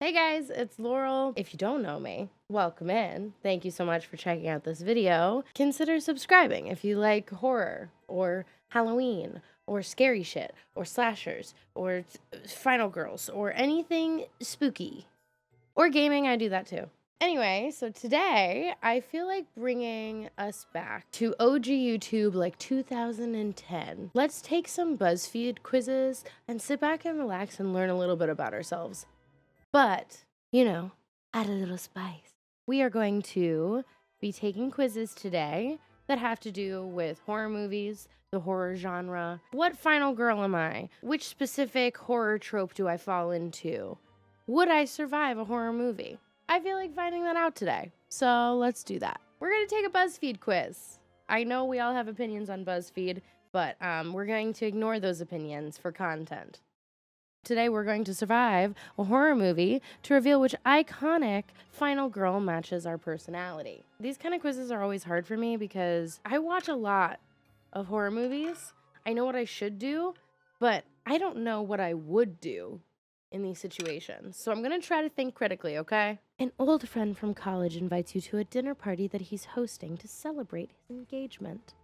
Hey guys, it's Laurel. If you don't know me, welcome in. Thank you so much for checking out this video. Consider subscribing if you like horror or Halloween or scary shit or slashers or final girls or anything spooky. Or gaming, I do that too. Anyway, so today I feel like bringing us back to OG YouTube like 2010. Let's take some BuzzFeed quizzes and sit back and relax and learn a little bit about ourselves. But, add a little spice. We are going to be taking quizzes today that have to do with horror movies, the horror genre. What final girl am I? Which specific horror trope do I fall into? Would I survive a horror movie? I feel like finding that out today. So let's do that. We're going to take a BuzzFeed quiz. I know we all have opinions on BuzzFeed, but we're going to ignore those opinions for content. Today we're going to survive a horror movie to reveal which iconic final girl matches our personality. These kind of quizzes are always hard for me because I watch a lot of horror movies. I know what I should do, but I don't know what I would do in these situations. So I'm going to try to think critically, okay? An old friend from college invites you to a dinner party that he's hosting to celebrate his engagement.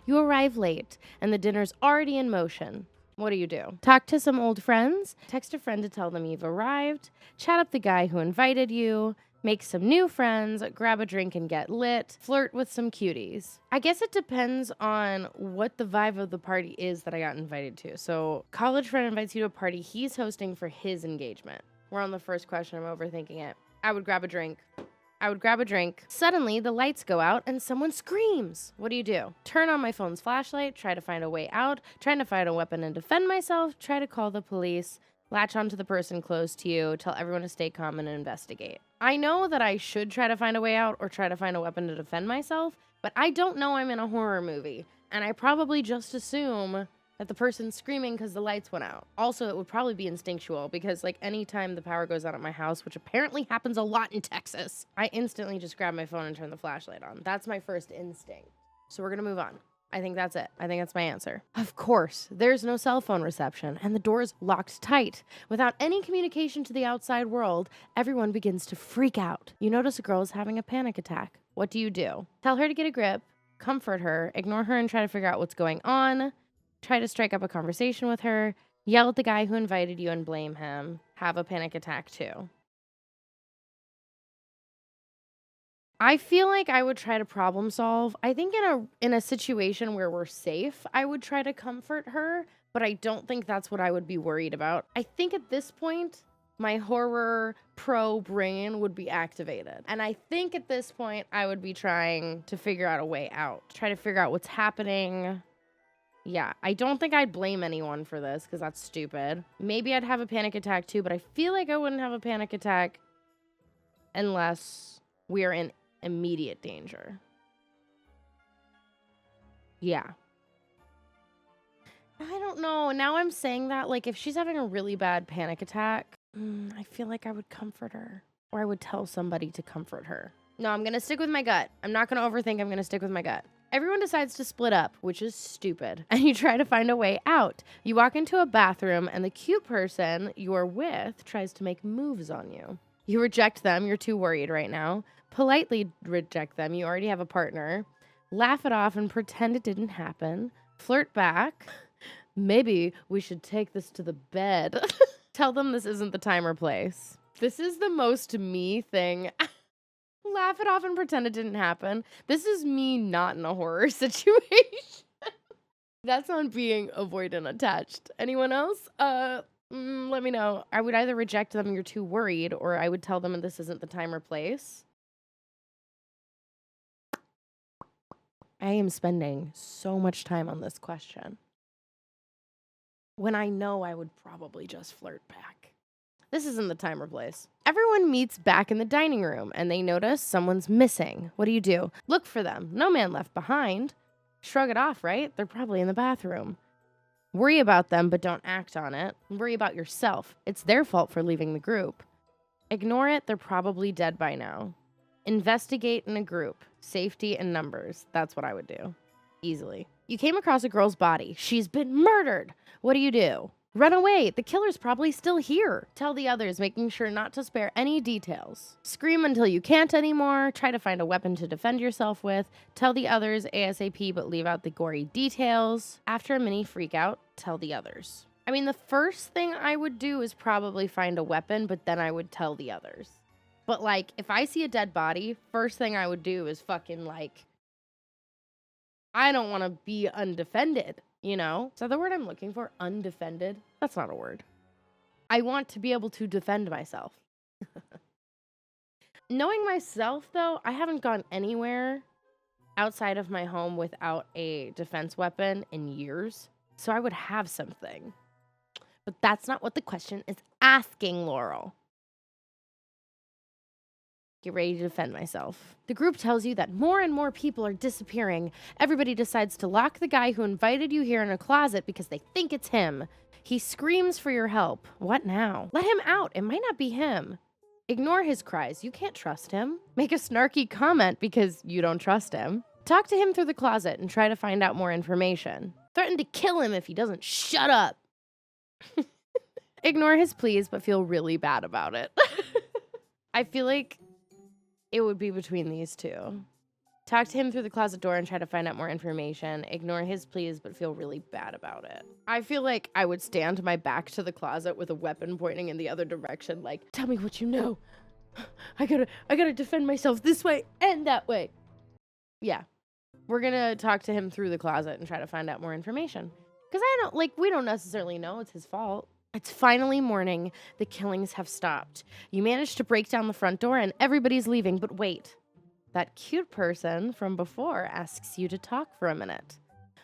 You arrive late and the dinner's already in motion. What do you do? Talk to some old friends, text a friend to tell them you've arrived, chat up the guy who invited you, make some new friends, grab a drink and get lit, flirt with some cuties. I guess it depends on what the vibe of the party is that I got invited to. So, college friend invites you to a party he's hosting for his engagement. We're on the first question. I'm overthinking it. I would grab a drink. Suddenly, the lights go out and someone screams. What do you do? Turn on my phone's flashlight, try to find a way out, trying to find a weapon and defend myself, try to call the police, latch onto the person close to you, tell everyone to stay calm and investigate. I know that I should try to find a way out or try to find a weapon to defend myself, but I don't know I'm in a horror movie, and I probably just assume that the person's screaming because the lights went out. Also, it would probably be instinctual because anytime the power goes out at my house, which apparently happens a lot in Texas, I instantly just grab my phone and turn the flashlight on. That's my first instinct. So we're gonna move on. I think that's it. I think that's my answer. Of course, there's no cell phone reception and the door's locked tight. Without any communication to the outside world, everyone begins to freak out. You notice a girl is having a panic attack. What do? Tell her to get a grip, comfort her, ignore her and try to figure out what's going on. Try to strike up a conversation with her, yell at the guy who invited you and blame him, have a panic attack too. I feel like I would try to problem solve. I think in a situation where we're safe, I would try to comfort her, but I don't think that's what I would be worried about. I think at this point, my horror pro brain would be activated. And I think at this point, I would be trying to figure out a way out, try to figure out what's happening. Yeah, I don't think I'd blame anyone for this because that's stupid. Maybe I'd have a panic attack too, but I feel like I wouldn't have a panic attack unless we are in immediate danger. Yeah. I don't know. Now I'm saying that, if she's having a really bad panic attack, I feel like I would comfort her. Or I would tell somebody to comfort her. No, I'm going to stick with my gut. I'm not going to overthink. I'm going to stick with my gut. Everyone decides to split up, which is stupid, and you try to find a way out. You walk into a bathroom, and the cute person you're with tries to make moves on you. You reject them. You're too worried right now. Politely reject them. You already have a partner. Laugh it off and pretend it didn't happen. Flirt back. Maybe we should take this to the bed. Tell them this isn't the time or place. This is the most me thing. Laugh it off and pretend it didn't happen. This is me not in a horror situation. That's on being avoidant attached. Anyone else? Let me know. I would either reject them, you're too worried, or I would tell them this isn't the time or place. I am spending so much time on this question when I know I would probably just flirt back. This isn't the time or place. Everyone meets back in the dining room and they notice someone's missing. What do? Look for them. No man left behind. Shrug it off, right? They're probably in the bathroom. Worry about them, but don't act on it. Worry about yourself. It's their fault for leaving the group. Ignore it. They're probably dead by now. Investigate in a group. Safety in numbers. That's what I would do. Easily. You came across a girl's body. She's been murdered. What do? Run away, the killer's probably still here. Tell the others, making sure not to spare any details. Scream until you can't anymore, try to find a weapon to defend yourself with. Tell the others ASAP, but leave out the gory details. After a mini freakout, tell the others. I mean, the first thing I would do is probably find a weapon, but then I would tell the others. But like, if I see a dead body, first thing I would do is fucking like, I don't want to be undefended. You know? Is that the word I'm looking for? Undefended? That's not a word. I want to be able to defend myself. Knowing myself, though, I haven't gone anywhere outside of my home without a defense weapon in years. So I would have something. But that's not what the question is asking, Laurel. Get ready to defend myself. The group tells you that more and more people are disappearing. Everybody decides to lock the guy who invited you here in a closet because they think it's him. He screams for your help. What now? Let him out. It might not be him. Ignore his cries. You can't trust him. Make a snarky comment because you don't trust him. Talk to him through the closet and try to find out more information. Threaten to kill him if he doesn't shut up. Ignore his pleas, but feel really bad about it. I feel like it would be between these two. Talk to him through the closet door and try to find out more information. Ignore his pleas, but feel really bad about it. I feel like I would stand my back to the closet with a weapon pointing in the other direction, like, tell me what you know. I gotta defend myself this way and that way. Yeah. We're gonna talk to him through the closet and try to find out more information. Because we don't necessarily know it's his fault. It's finally morning. The killings have stopped. You manage to break down the front door and everybody's leaving, but wait. That cute person from before asks you to talk for a minute.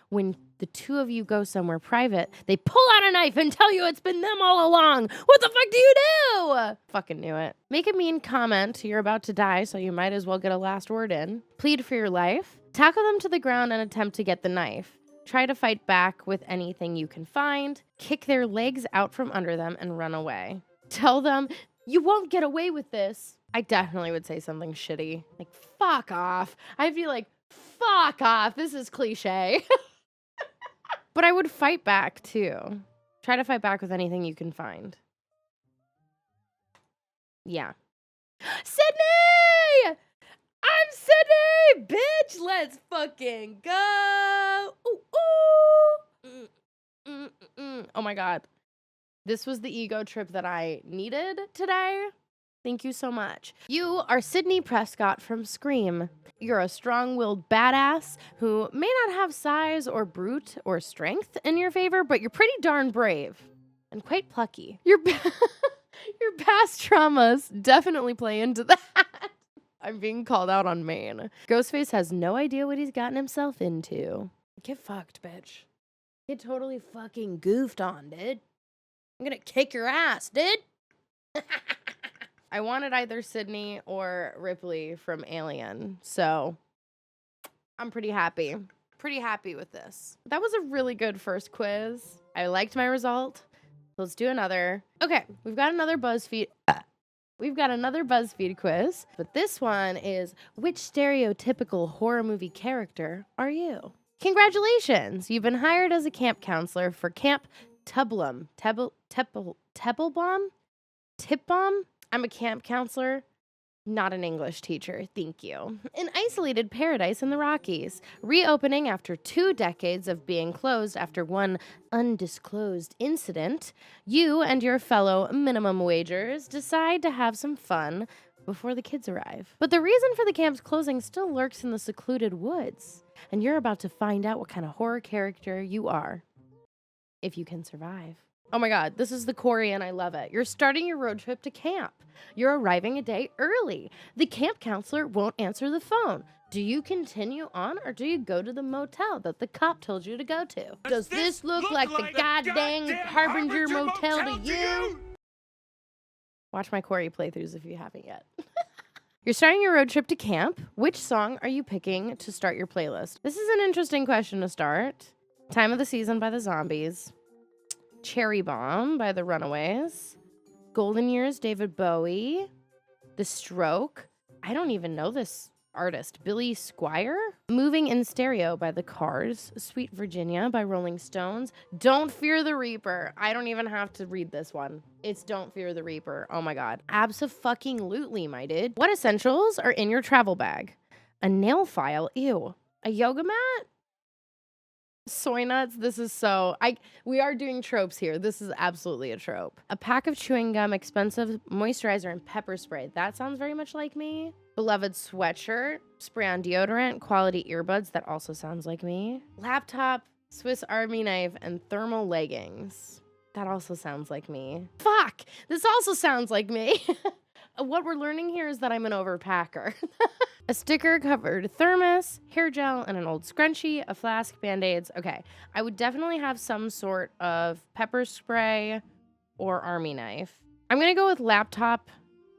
When the two of you go somewhere private, they pull out a knife and tell you it's been them all along. What the fuck do you do? Fucking knew it. Make a mean comment. You're about to die, so you might as well get a last word in. Plead for your life. Tackle them to the ground and attempt to get the knife. Try to fight back with anything you can find. Kick their legs out from under them and run away. Tell them, you won't get away with this. I definitely would say something shitty. Like, fuck off. I'd be like, fuck off. This is cliche. But I would fight back, too. Try to fight back with anything you can find. Yeah. Sydney! I'm Sydney! Bitch, let's fucking go! Ooh. Oh my god. This was the ego trip that I needed today. Thank you so much. You are Sydney Prescott from Scream. You're a strong-willed badass who may not have size or brute or strength in your favor, but you're pretty darn brave and quite plucky. Your past traumas definitely play into that. I'm being called out on Maine. Ghostface has no idea what he's gotten himself into. Get fucked, bitch. Get totally fucking goofed on, dude. I'm gonna kick your ass, dude. I wanted either Sydney or Ripley from Alien, so I'm pretty happy. Pretty happy with this. That was a really good first quiz. I liked my result. Let's do another. Okay, we've got another BuzzFeed. We've got another BuzzFeed quiz, but this one is, which stereotypical horror movie character are you? Congratulations! You've been hired as a camp counselor for Camp Tubblum. Tebblebomb? Tipbomb? I'm a camp counselor, not an English teacher. Thank you. An isolated paradise in the Rockies, reopening after 2 decades of being closed after one undisclosed incident. You and your fellow minimum wagers decide to have some fun before the kids arrive. But the reason for the camp's closing still lurks in the secluded woods, and you're about to find out what kind of horror character you are, if you can survive. Oh my god, this is the Corey and I love it. You're starting your road trip to camp. You're arriving a day early. The camp counselor won't answer the phone. Do you continue on or do you go to the motel that the cop told you to go to? Does this look like the goddamn Harbinger motel to you? Watch my Corey playthroughs if you haven't yet. You're starting your road trip to camp. Which song are you picking to start your playlist? This is an interesting question to start. Time of the Season by the Zombies. Cherry Bomb by the Runaways. Golden Years, David Bowie. The Stroke. I don't even know this artist? Billy Squire? Moving in Stereo by The Cars. Sweet Virginia by Rolling Stones. Don't Fear the Reaper. I don't even have to read this one. It's Don't Fear the Reaper. Oh my God. Abso-fucking-lutely, my dude. What essentials are in your travel bag? A nail file. Ew. A yoga mat? Soy nuts. This is so we are doing tropes here. This is absolutely a trope. A pack of chewing gum, expensive moisturizer, and pepper spray. That sounds very much like me. Beloved sweatshirt, spray on deodorant, quality earbuds. That also sounds like me. Laptop, Swiss Army knife, and thermal leggings. That also sounds like me. Fuck! This also sounds like me. What we're learning here is that I'm an overpacker. A sticker-covered thermos, hair gel, and an old scrunchie, a flask, Band-Aids. Okay, I would definitely have some sort of pepper spray or army knife. I'm gonna go with laptop,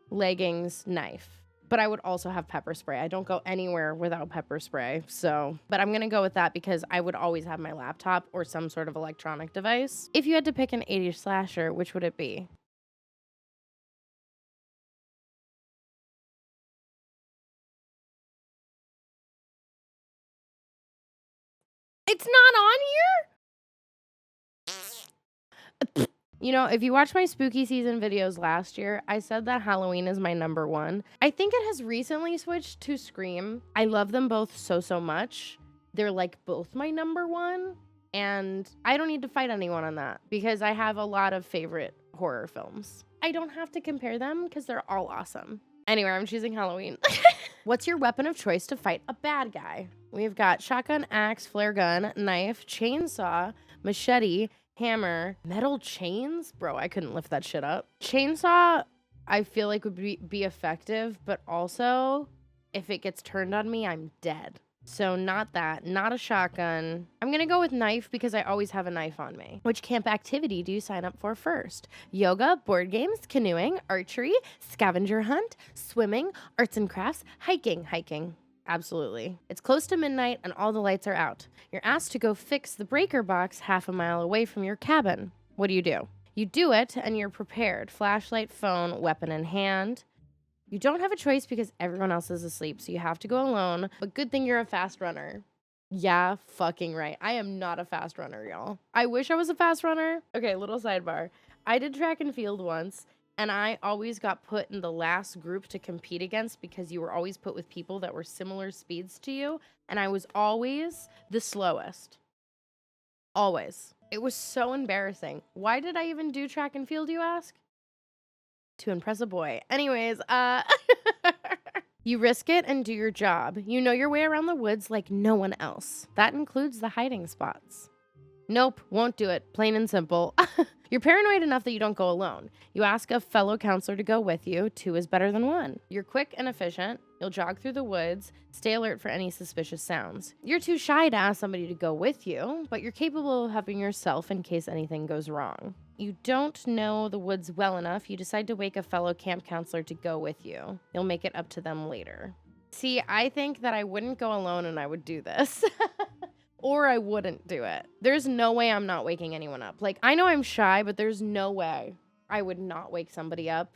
leggings, knife. But I would also have pepper spray. I don't go anywhere without pepper spray, so. But I'm gonna go with that because I would always have my laptop or some sort of electronic device. If you had to pick an 80s slasher, which would it be? It's not on here? You know, if you watched my spooky season videos last year, I said that Halloween is my number one. I think it has recently switched to Scream. I love them both so much. They're like both my number one. And I don't need to fight anyone on that because I have a lot of favorite horror films. I don't have to compare them because they're all awesome. Anyway, I'm choosing Halloween. What's your weapon of choice to fight a bad guy? We've got shotgun, axe, flare gun, knife, chainsaw, machete, hammer, metal chains? Bro, I couldn't lift that shit up. Chainsaw, I feel like would be effective, but also if it gets turned on me, I'm dead. So not that, not a shotgun. I'm gonna go with knife because I always have a knife on me. Which camp activity do you sign up for first? Yoga, board games, canoeing, archery, scavenger hunt, swimming, arts and crafts, hiking. Absolutely. It's close to midnight and all the lights are out. You're asked to go fix the breaker box half a mile away from your cabin. What do? You do it and you're prepared. Flashlight, phone, weapon in hand. You don't have a choice because everyone else is asleep, so you have to go alone. But good thing you're a fast runner. Yeah, fucking right. I am not a fast runner, y'all. I wish I was a fast runner. Okay, little sidebar. I did track and field once, and I always got put in the last group to compete against because you were always put with people that were similar speeds to you, and I was always the slowest. Always. It was so embarrassing. Why did I even do track and field, you ask? To impress a boy. Anyways, you risk it and do your job. You know your way around the woods like no one else. That includes the hiding spots. Nope, won't do it. Plain and simple. You're paranoid enough that you don't go alone. You ask a fellow counselor to go with you. 2 is better than 1. You're quick and efficient. You'll jog through the woods. Stay alert for any suspicious sounds. You're too shy to ask somebody to go with you, but you're capable of helping yourself in case anything goes wrong. You don't know the woods well enough. You decide to wake a fellow camp counselor to go with you. You'll make it up to them later. See, I think that I wouldn't go alone and I would do this. Or I wouldn't do it. There's no way I'm not waking anyone up. Like, I know I'm shy, but there's no way I would not wake somebody up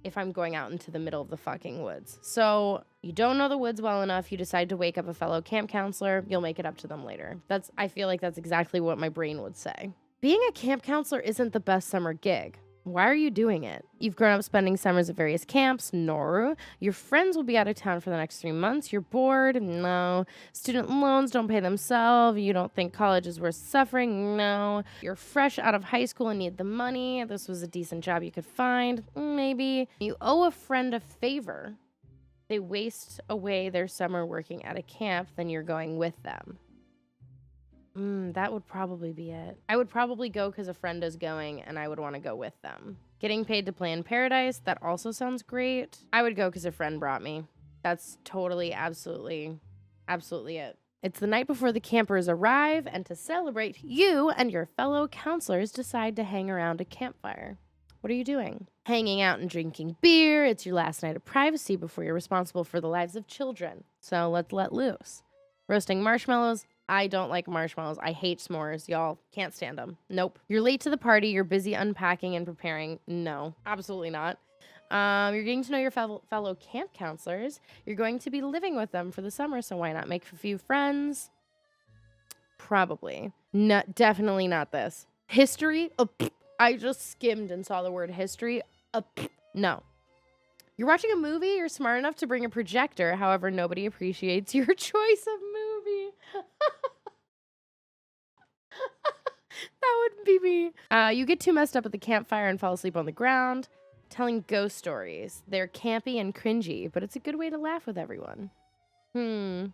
if I'm going out into the middle of the fucking woods. So you don't know the woods well enough. You decide to wake up a fellow camp counselor. You'll make it up to them later. I feel like that's exactly what my brain would say. Being a camp counselor isn't the best summer gig. Why are you doing it? You've grown up spending summers at various camps. No. Your friends will be out of town for the next 3 months. You're bored. No. Student loans don't pay themselves. You don't think college is worth suffering. No. You're fresh out of high school and need the money. This was a decent job you could find. Maybe. You owe a friend a favor. They waste away their summer working at a camp, then you're going with them. That would probably be it. I would probably go because a friend is going and I would want to go with them. Getting paid to play in paradise, that also sounds great. I would go because a friend brought me. That's totally, absolutely it. It's the night before the campers arrive, and to celebrate, you and your fellow counselors decide to hang around a campfire. What are you doing? Hanging out and drinking beer. It's your last night of privacy before you're responsible for the lives of children. So let's let loose. Roasting marshmallows. I don't like marshmallows. I hate s'mores, y'all. Can't stand them. Nope. You're late to the party. You're busy unpacking and preparing. No, absolutely not. You're getting to know your fellow camp counselors. You're going to be living with them for the summer, so why not make a few friends? Probably. No, definitely not this. History? I just skimmed and saw the word history. No. You're watching a movie. You're smart enough to bring a projector. However, nobody appreciates your choice of movie. That would be me. You get too messed up at the campfire and fall asleep on the ground. Telling ghost stories. They're campy and cringy, but it's a good way to laugh with everyone. I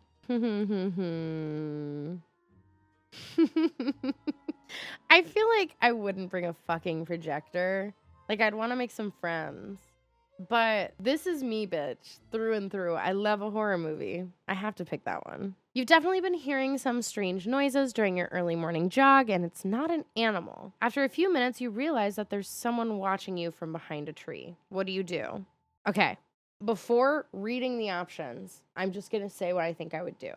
feel like I wouldn't bring a fucking projector. Like, I'd want to make some friends. But this is me, bitch, through and through. I love a horror movie. I have to pick that one. You've definitely been hearing some strange noises during your early morning jog, and it's not an animal. After a few minutes, you realize that there's someone watching you from behind a tree. What do? Okay, before reading the options, I'm just going to say what I think I would do.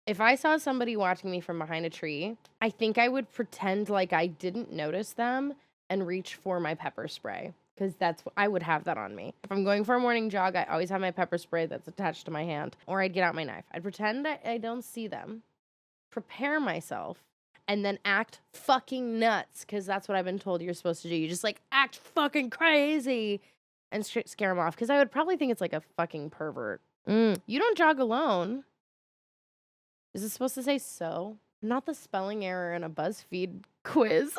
If I saw somebody watching me from behind a tree, I think I would pretend like I didn't notice them and reach for my pepper spray. Because I would have that on me. If I'm going for a morning jog, I always have my pepper spray that's attached to my hand. Or I'd get out my knife. I'd pretend I don't see them, prepare myself, and then act fucking nuts. Because that's what I've been told you're supposed to do. You just like act fucking crazy and scare them off. Because I would probably think it's like a fucking pervert. You don't jog alone. Is it supposed to say so? Not the spelling error in a BuzzFeed quiz.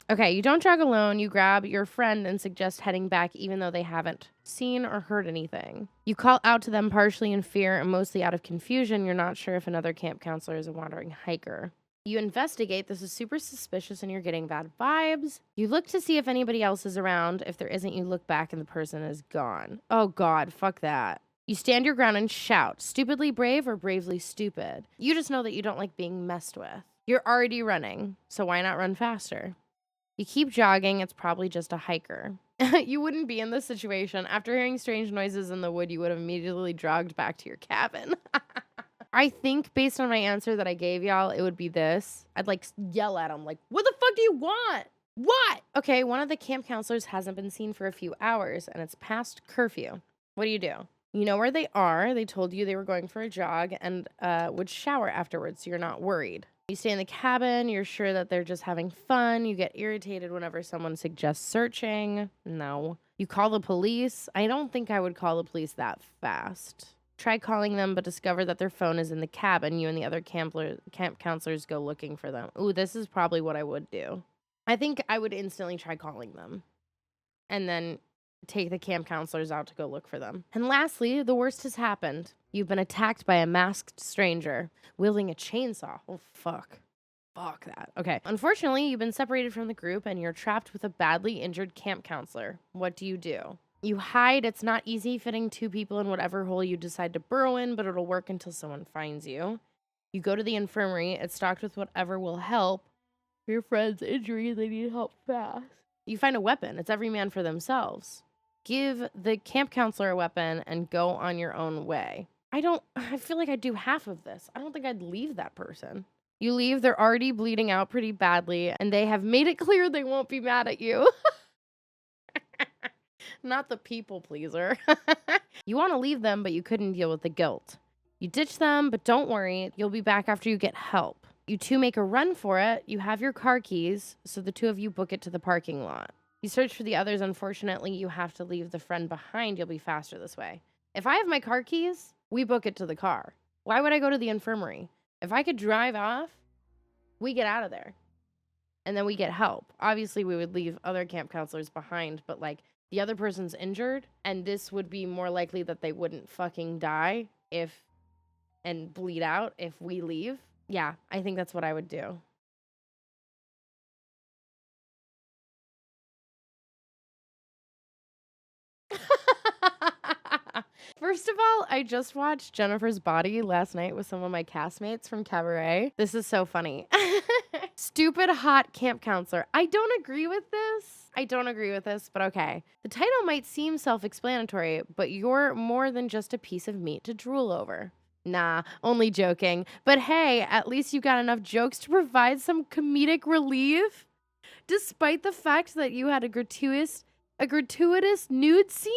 Okay, you don't jog alone. You grab your friend and suggest heading back even though they haven't seen or heard anything. You call out to them partially in fear and mostly out of confusion. You're not sure if another camp counselor is a wandering hiker. You investigate. This is super suspicious and you're getting bad vibes. You look to see if anybody else is around. If there isn't, you look back and the person is gone. Oh God, fuck that. You stand your ground and shout. Stupidly brave or bravely stupid? You just know that you don't like being messed with. You're already running, so why not run faster? You keep jogging, it's probably just a hiker. You wouldn't be in this situation. After hearing strange noises in the wood, you would have immediately jogged back to your cabin. I think based on my answer that I gave y'all, it would be this. I'd like yell at them like, what the fuck do you want? What? Okay, one of the camp counselors hasn't been seen for a few hours and it's past curfew. What do? You know where they are. They told you they were going for a jog and would shower afterwards, so you're not worried. You stay in the cabin. You're sure that they're just having fun. You get irritated whenever someone suggests searching. No. You call the police. I don't think I would call the police that fast. Try calling them, but discover that their phone is in the cabin. You and the other camp counselors go looking for them. Ooh, this is probably what I would do. I think I would instantly try calling them. And then take the camp counselors out to go look for them. And lastly, the worst has happened. You've been attacked by a masked stranger wielding a chainsaw. Oh, fuck. Fuck that. Okay. Unfortunately, you've been separated from the group and you're trapped with a badly injured camp counselor. What do? You hide. It's not easy fitting two people in whatever hole you decide to burrow in, but it'll work until someone finds you. You go to the infirmary. It's stocked with whatever will help. For your friend's injury, they need help fast. You find a weapon. It's every man for themselves. Give the camp counselor a weapon and go on your own way. I feel like I'd do half of this. I don't think I'd leave that person. You leave, they're already bleeding out pretty badly, and they have made it clear they won't be mad at you. Not the people pleaser. You want to leave them, but you couldn't deal with the guilt. You ditch them, but don't worry, you'll be back after you get help. You two make a run for it. You have your car keys, so the two of you book it to the parking lot. You search for the others. Unfortunately, you have to leave the friend behind. You'll be faster this way. If I have my car keys, we book it to the car. Why would I go to the infirmary? If I could drive off, we get out of there. And then we get help. Obviously, we would leave other camp counselors behind, but like the other person's injured, and this would be more likely that they wouldn't fucking die and bleed out if we leave. Yeah, I think that's what I would do. First of all, I just watched Jennifer's Body last night with some of my castmates from Cabaret. This is so funny. Stupid hot camp counselor. I don't agree with this, but okay. The title might seem self-explanatory, but you're more than just a piece of meat to drool over. Nah, only joking. But hey, at least you got enough jokes to provide some comedic relief. Despite the fact that you had a gratuitous A gratuitous nude scene?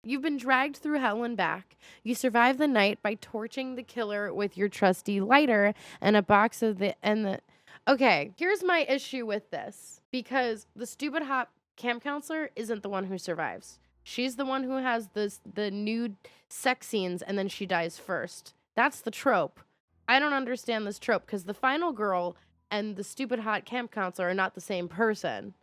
You've been dragged through hell and back. You survive the night by torching the killer with your trusty lighter and a box of the. Okay, here's my issue with this. Because the stupid hot camp counselor isn't the one who survives. She's the one who has the nude sex scenes and then she dies first. That's the trope. I don't understand this trope because the final girl and the stupid hot camp counselor are not the same person.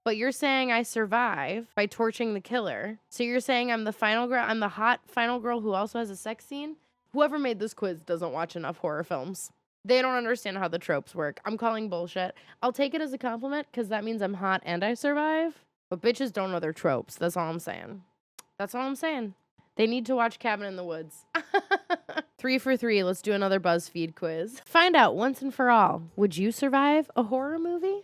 But you're saying I survive by torching the killer. So you're saying I'm the final girl, I'm the hot final girl who also has a sex scene? Whoever made this quiz doesn't watch enough horror films. They don't understand how the tropes work. I'm calling bullshit. I'll take it as a compliment because that means I'm hot and I survive. But bitches don't know their tropes. That's all I'm saying. That's all I'm saying. They need to watch Cabin in the Woods. 3 for 3. Let's do another BuzzFeed quiz. Find out once and for all. Would you survive a horror movie?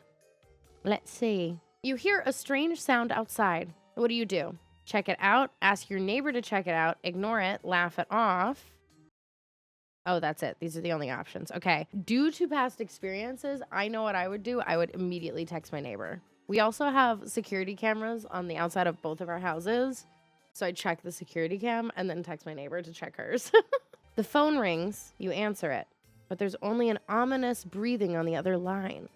Let's see. You hear a strange sound outside. What do? Check it out. Ask your neighbor to check it out. Ignore it. Laugh it off. Oh, that's it. These are the only options. Okay. Due to past experiences, I know what I would do. I would immediately text my neighbor. We also have security cameras on the outside of both of our houses. So I check the security cam and then text my neighbor to check hers. The phone rings. You answer it. But there's only an ominous breathing on the other line.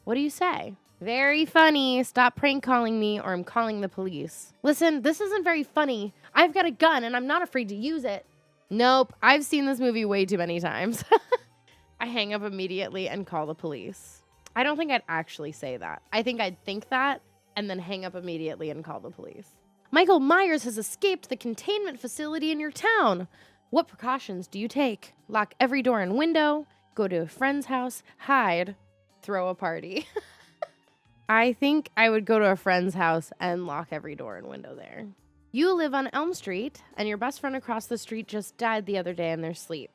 What do you say? Very funny. Stop prank calling me or I'm calling the police. Listen, this isn't very funny. I've got a gun and I'm not afraid to use it. Nope. I've seen this movie way too many times. I hang up immediately and call the police. I don't think I'd actually say that. I think I'd think that and then hang up immediately and call the police. Michael Myers has escaped the containment facility in your town. What precautions do you take? Lock every door and window, go to a friend's house, hide, throw a party. I think I would go to a friend's house and lock every door and window there. You live on Elm Street, and your best friend across the street just died the other day in their sleep.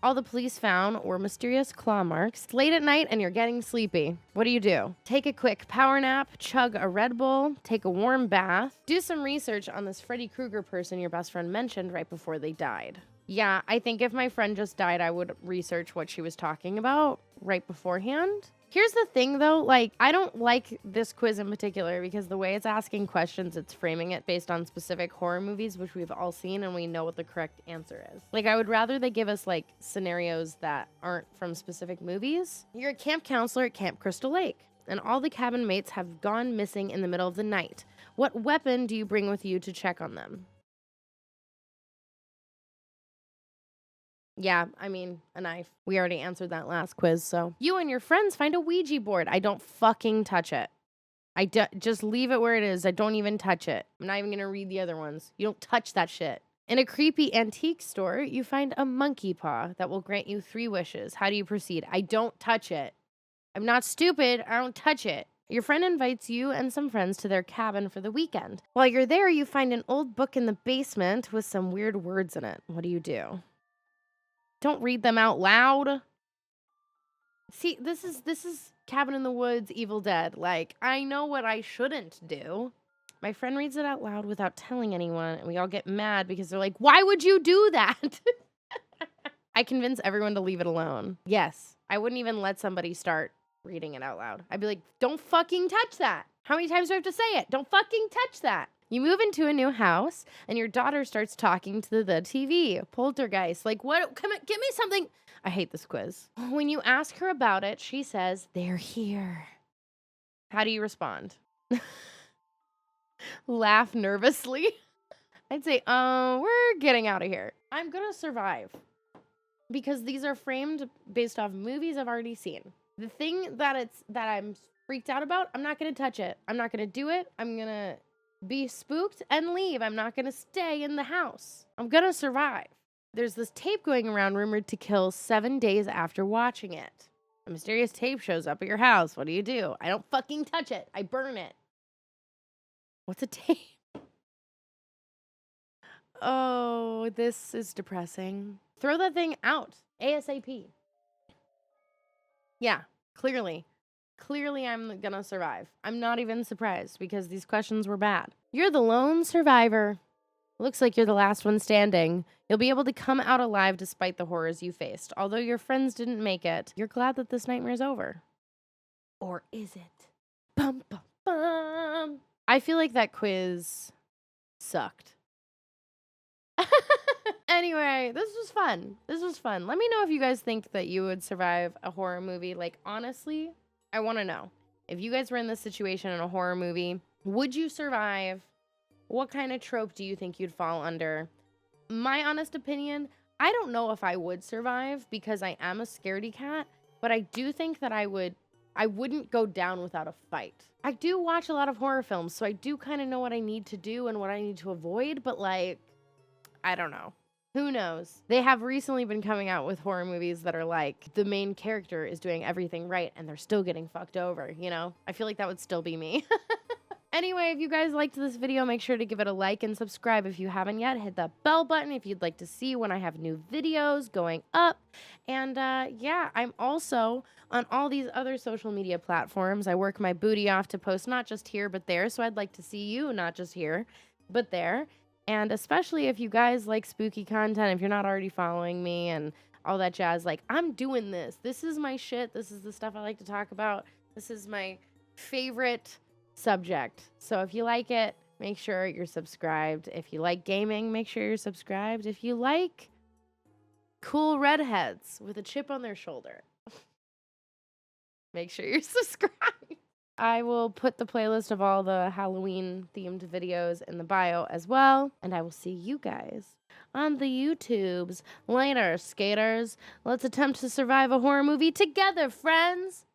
All the police found were mysterious claw marks. It's late at night, and you're getting sleepy. What do? Take a quick power nap, chug a Red Bull, take a warm bath, do some research on this Freddy Krueger person your best friend mentioned right before they died. Yeah, I think if my friend just died, I would research what she was talking about right beforehand. Here's the thing, though, like, I don't like this quiz in particular because the way it's asking questions, it's framing it based on specific horror movies, which we've all seen, and we know what the correct answer is. Like, I would rather they give us, like, scenarios that aren't from specific movies. You're a camp counselor at Camp Crystal Lake, and all the cabin mates have gone missing in the middle of the night. What weapon do you bring with you to check on them? Yeah, I mean, a knife. We already answered that last quiz, so. You and your friends find a Ouija board. I don't fucking touch it. Just leave it where it is. I don't even touch it. I'm not even gonna read the other ones. You don't touch that shit. In a creepy antique store, you find a monkey paw that will grant you 3 wishes. How do you proceed? I don't touch it. I'm not stupid. I don't touch it. Your friend invites you and some friends to their cabin for the weekend. While you're there, you find an old book in the basement with some weird words in it. What do? Don't read them out loud. See, this is Cabin in the Woods, Evil Dead. Like, I know what I shouldn't do. My friend reads it out loud without telling anyone, and we all get mad because they're like, why would you do that? I convince everyone to leave it alone. Yes, I wouldn't even let somebody start reading it out loud. I'd be like, don't fucking touch that. How many times do I have to say it? Don't fucking touch that. You move into a new house, and your daughter starts talking to the TV. Poltergeist. Like, what? Come on, give me something. I hate this quiz. When you ask her about it, she says, they're here. How do you respond? Laugh nervously. I'd say, we're getting out of here. I'm going to survive. Because these are framed based off movies I've already seen. The thing that I'm freaked out about, I'm not going to touch it. I'm not going to do it. I'm going to be spooked and leave. I'm not going to stay in the house. I'm going to survive. There's this tape going around rumored to kill 7 days after watching it. A mysterious tape shows up at your house. What do? I don't fucking touch it. I burn it. What's a tape? Oh, this is depressing. Throw that thing out. ASAP. Yeah, clearly. Clearly, I'm gonna survive. I'm not even surprised because these questions were bad. You're the lone survivor. Looks like you're the last one standing. You'll be able to come out alive despite the horrors you faced. Although your friends didn't make it, you're glad that this nightmare's over. Or is it? Bum, bum, Bum. I feel like that quiz sucked. Anyway, this was fun. This was fun. Let me know if you guys think that you would survive a horror movie. Like, honestly, I want to know. If you guys were in this situation in a horror movie, would you survive? What kind of trope do you think you'd fall under? My honest opinion, I don't know if I would survive because I am a scaredy cat, but I do think that I wouldn't go down without a fight. I do watch a lot of horror films, so I do kind of know what I need to do and what I need to avoid, but like, I don't know. Who knows? They have recently been coming out with horror movies that are like, the main character is doing everything right and they're still getting fucked over, you know? I feel like that would still be me. Anyway, if you guys liked this video, make sure to give it a like and subscribe if you haven't yet. Hit that bell button if you'd like to see when I have new videos going up. And yeah, I'm also on all these other social media platforms. I work my booty off to post not just here, but there. So I'd like to see you, not just here, but there. And especially if you guys like spooky content, if you're not already following me and all that jazz, like, I'm doing this. This is my shit. This is the stuff I like to talk about. This is my favorite subject. So if you like it, make sure you're subscribed. If you like gaming, make sure you're subscribed. If you like cool redheads with a chip on their shoulder, make sure you're subscribed. I will put the playlist of all the Halloween themed videos in the bio as well. And I will see you guys on the YouTubes later, skaters. Let's attempt to survive a horror movie together, friends.